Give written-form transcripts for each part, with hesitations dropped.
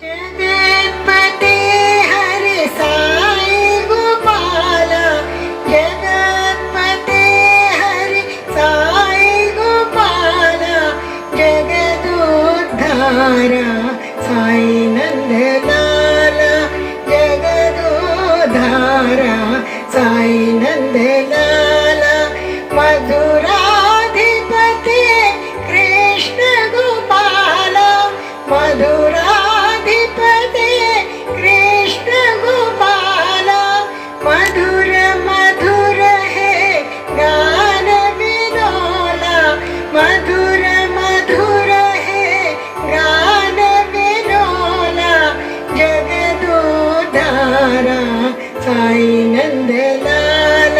जगन्पते हरि साई गोपाल, जगन्पते हरि साई गोपाल, जगदोद्धारा साई नंदलाल, जगदोद्धारा साई नंदलाल, मधुराधिपते कृष्ण गोपाल, मधुराधिपते कृष्ण गोपाल, मधुर मधुर है गान विनोला, मधुर मधुर है गान विनोला, जगदोद्धारा साई नंदलाल,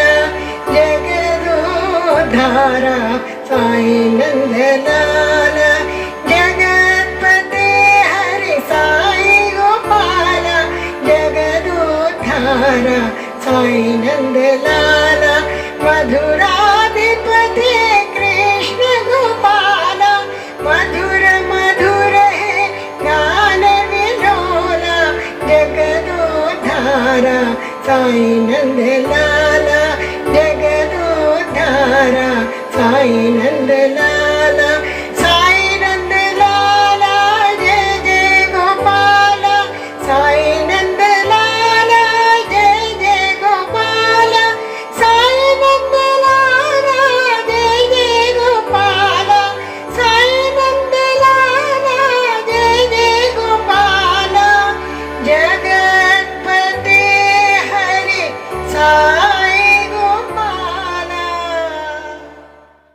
जगदोद्धारा साई नंदलाल, जगन्पते हरि साई गोपाल, जगदोद्धारा साई नंदलाल, मधुराधिपते कृष्ण गोपाल, मधुर मधुर है गान विनोला, जगदोद्धारा साई नंदलाल, जगदोद्धारा साई नंदलाल।